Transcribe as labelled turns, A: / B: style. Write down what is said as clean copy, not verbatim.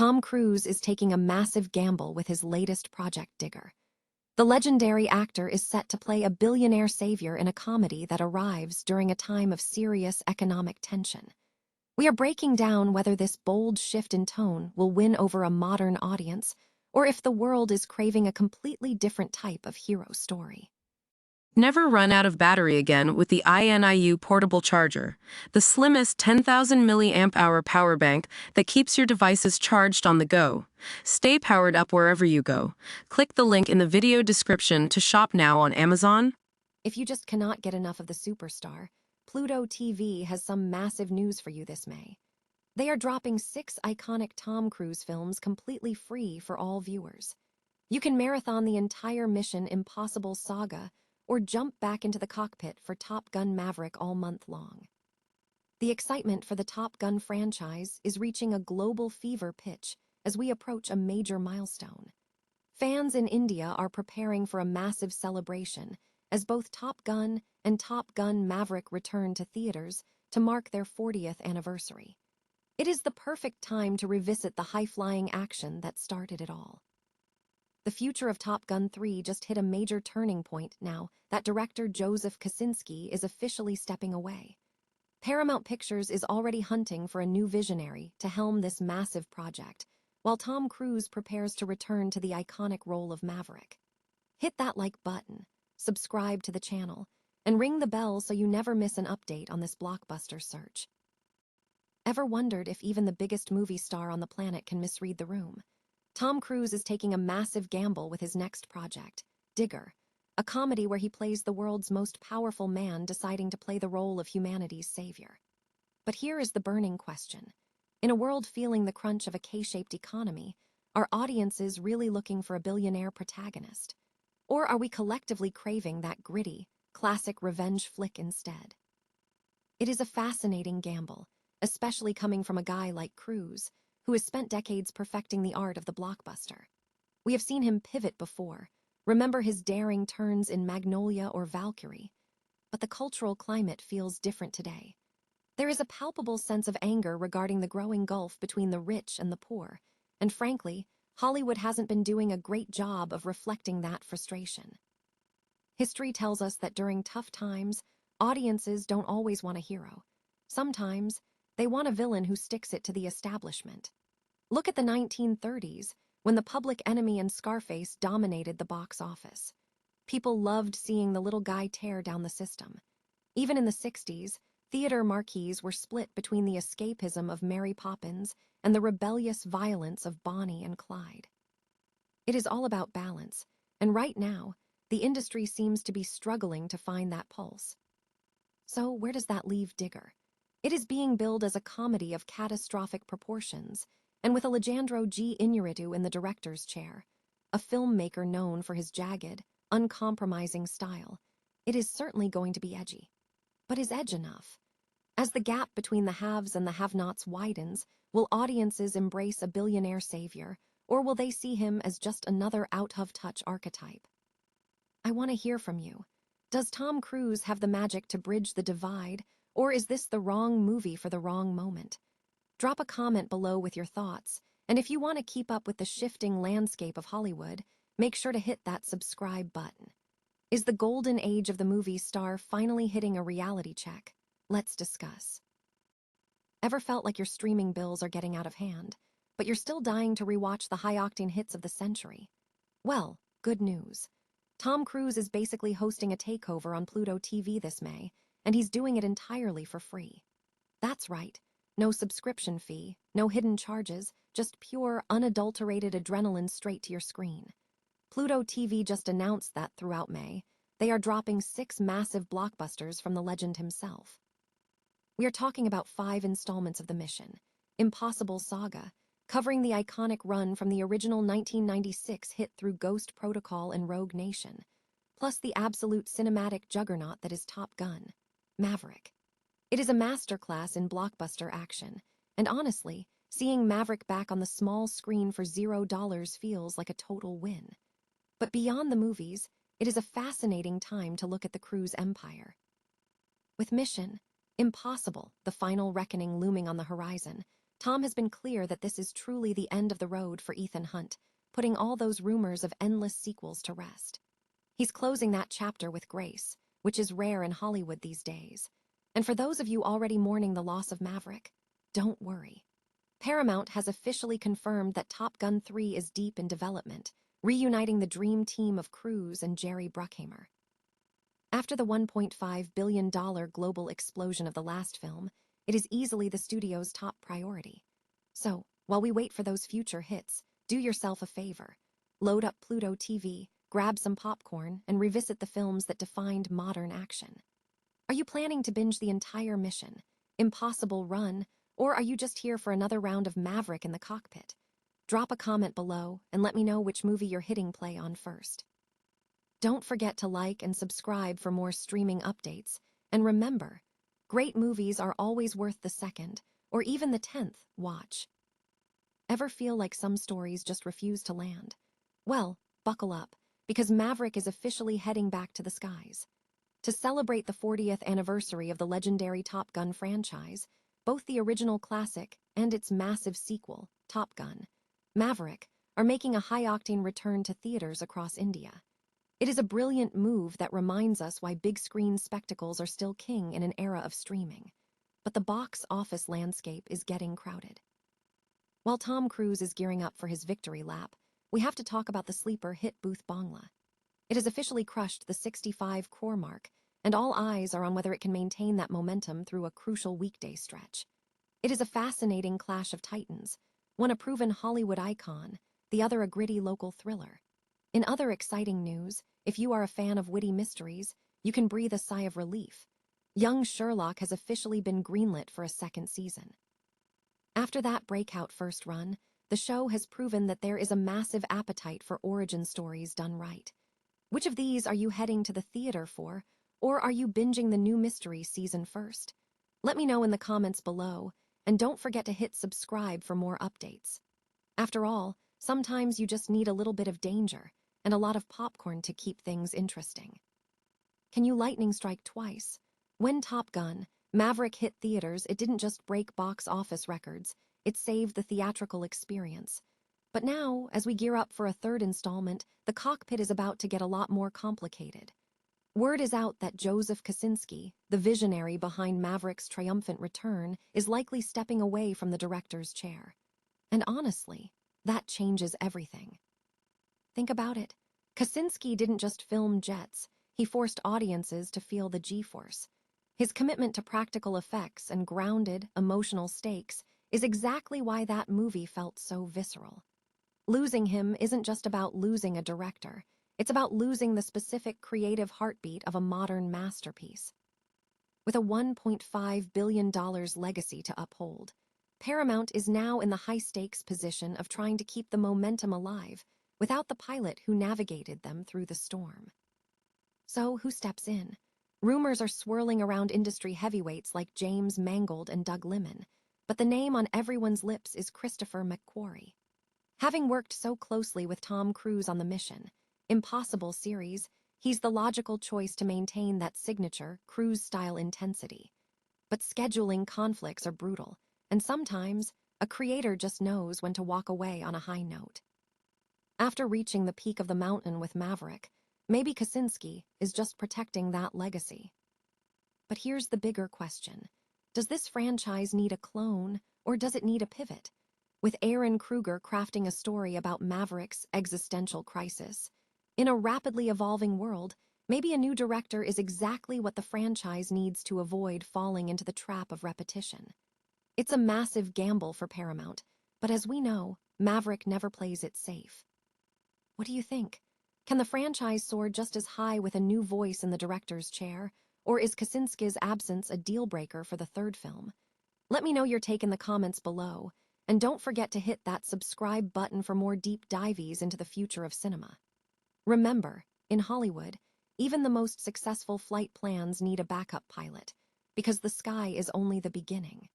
A: Tom Cruise is taking a massive gamble with his latest project, Digger. The legendary actor is set to play a billionaire savior in a comedy that arrives during a time of serious economic tension. We are breaking down whether this bold shift in tone will win over a modern audience, or if the world is craving a completely different type of hero story.
B: Never run out of battery again with the INIU portable charger, the slimmest 10,000 mAh power bank that keeps your devices charged on the go. Stay powered up wherever you go. Click the link in the video description to shop now on Amazon.
A: If you just cannot get enough of the superstar, Pluto TV has some massive news for you this May. They are dropping 6 iconic Tom Cruise films completely free for all viewers. You can marathon the entire Mission Impossible saga or jump back into the cockpit for Top Gun Maverick all month long. The excitement for the Top Gun franchise is reaching a global fever pitch as we approach a major milestone. Fans in India are preparing for a massive celebration as both Top Gun and Top Gun Maverick return to theaters to mark their 40th anniversary. It is the perfect time to revisit the high-flying action that started it all. The future of Top Gun 3 just hit a major turning point now that director Joseph Kosinski is officially stepping away. Paramount Pictures is already hunting for a new visionary to helm this massive project, while Tom Cruise prepares to return to the iconic role of Maverick. Hit that like button, subscribe to the channel, and ring the bell so you never miss an update on this blockbuster search. Ever wondered if even the biggest movie star on the planet can misread the room? Tom Cruise is taking a massive gamble with his next project, Digger, a comedy where he plays the world's most powerful man deciding to play the role of humanity's savior. But here is the burning question. In a world feeling the crunch of a K-shaped economy, are audiences really looking for a billionaire protagonist? Or are we collectively craving that gritty, classic revenge flick instead? It is a fascinating gamble, especially coming from a guy like Cruise, who has spent decades perfecting the art of the blockbuster. We have seen him pivot before. Remember his daring turns in Magnolia or Valkyrie. But the cultural climate feels different today. There is a palpable sense of anger regarding the growing gulf between the rich and the poor, and frankly, Hollywood hasn't been doing a great job of reflecting that frustration. History tells us that during tough times, audiences don't always want a hero. Sometimes, they want a villain who sticks it to the establishment. Look at the 1930s, when The Public Enemy and Scarface dominated the box office. People loved seeing the little guy tear down the system. Even in the 60s, theater marquees were split between the escapism of Mary Poppins and the rebellious violence of Bonnie and Clyde. It is all about balance, and right now, the industry seems to be struggling to find that pulse. So where does that leave Digger? It is being billed as a comedy of catastrophic proportions, and with Alejandro G. Iñárritu in the director's chair, a filmmaker known for his jagged, uncompromising style, it is certainly going to be edgy. But is edge enough? As the gap between the haves and the have-nots widens, will audiences embrace a billionaire savior, or will they see him as just another out-of-touch archetype? I want to hear from you. Does Tom Cruise have the magic to bridge the divide, or is this the wrong movie for the wrong moment? Drop a comment below with your thoughts, and if you want to keep up with the shifting landscape of Hollywood, make sure to hit that subscribe button. Is the golden age of the movie star finally hitting a reality check? Let's discuss. Ever felt like your streaming bills are getting out of hand, but you're still dying to rewatch the high-octane hits of the century? Well, good news. Tom Cruise is basically hosting a takeover on Pluto TV this May, and he's doing it entirely for free. That's right, no subscription fee, no hidden charges, just pure, unadulterated adrenaline straight to your screen. Pluto TV just announced that throughout May, they are dropping 6 massive blockbusters from the legend himself. We are talking about 5 installments of the Mission Impossible saga, covering the iconic run from the original 1996 hit through Ghost Protocol and Rogue Nation, plus the absolute cinematic juggernaut that is Top Gun, Maverick. It is a masterclass in blockbuster action, and honestly, seeing Maverick back on the small screen for $0 feels like a total win. But beyond the movies, it is a fascinating time to look at the Cruise empire. With Mission Impossible, the final reckoning looming on the horizon, Tom has been clear that this is truly the end of the road for Ethan Hunt, putting all those rumors of endless sequels to rest. He's closing that chapter with grace, which is rare in Hollywood these days. And for those of you already mourning the loss of Maverick, don't worry. Paramount has officially confirmed that Top Gun 3 is deep in development, reuniting the dream team of Cruise and Jerry Bruckheimer. After the $1.5 billion global explosion of the last film, it is easily the studio's top priority. So, while we wait for those future hits, do yourself a favor. Load up Pluto TV, grab some popcorn, and revisit the films that defined modern action. Are you planning to binge the entire Mission Impossible run, or are you just here for another round of Maverick in the cockpit? Drop a comment below and let me know which movie you're hitting play on first. Don't forget to like and subscribe for more streaming updates, and remember, great movies are always worth the second, or even the 10th, watch. Ever feel like some stories just refuse to land? Well, buckle up, because Maverick is officially heading back to the skies. To celebrate the 40th anniversary of the legendary Top Gun franchise, both the original classic and its massive sequel, Top Gun, Maverick, are making a high-octane return to theaters across India. It is a brilliant move that reminds us why big-screen spectacles are still king in an era of streaming. But the box office landscape is getting crowded. While Tom Cruise is gearing up for his victory lap, we have to talk about the sleeper hit Booth Bangla. It has officially crushed the 65 crore mark, and all eyes are on whether it can maintain that momentum through a crucial weekday stretch. It is a fascinating clash of titans, one a proven Hollywood icon, the other a gritty local thriller. In other exciting news, if you are a fan of witty mysteries, you can breathe a sigh of relief. Young Sherlock has officially been greenlit for a second season. After that breakout first run, the show has proven that there is a massive appetite for origin stories done right. Which of these are you heading to the theater for, or are you binging the new mystery season first? Let me know in the comments below, and don't forget to hit subscribe for more updates. After all, sometimes you just need a little bit of danger and a lot of popcorn to keep things interesting. Can you lightning strike twice? When Top Gun, Maverick hit theaters, it didn't just break box office records, it saved the theatrical experience. But now, as we gear up for a third installment, the cockpit is about to get a lot more complicated. Word is out that Joseph Kosinski, the visionary behind Maverick's triumphant return, is likely stepping away from the director's chair. And honestly, that changes everything. Think about it. Kosinski didn't just film jets, he forced audiences to feel the G-force. His commitment to practical effects and grounded, emotional stakes is exactly why that movie felt so visceral. Losing him isn't just about losing a director, it's about losing the specific creative heartbeat of a modern masterpiece. With a $1.5 billion legacy to uphold, Paramount is now in the high-stakes position of trying to keep the momentum alive without the pilot who navigated them through the storm. So, who steps in? Rumors are swirling around industry heavyweights like James Mangold and Doug Liman, but the name on everyone's lips is Christopher McQuarrie. Having worked so closely with Tom Cruise on the Mission Impossible series, he's the logical choice to maintain that signature, Cruise-style intensity. But scheduling conflicts are brutal, and sometimes a creator just knows when to walk away on a high note. After reaching the peak of the mountain with Maverick, maybe Kosinski is just protecting that legacy. But here's the bigger question. Does this franchise need a clone, or does it need a pivot? With Aaron Kruger crafting a story about Maverick's existential crisis, in a rapidly evolving world, maybe a new director is exactly what the franchise needs to avoid falling into the trap of repetition. It's a massive gamble for Paramount, but as we know, Maverick never plays it safe. What do you think? Can the franchise soar just as high with a new voice in the director's chair, or is Kosinski's absence a deal-breaker for the third film? Let me know your take in the comments below, and don't forget to hit that subscribe button for more deep dives into the future of cinema. Remember, in Hollywood, even the most successful flight plans need a backup pilot, because the sky is only the beginning.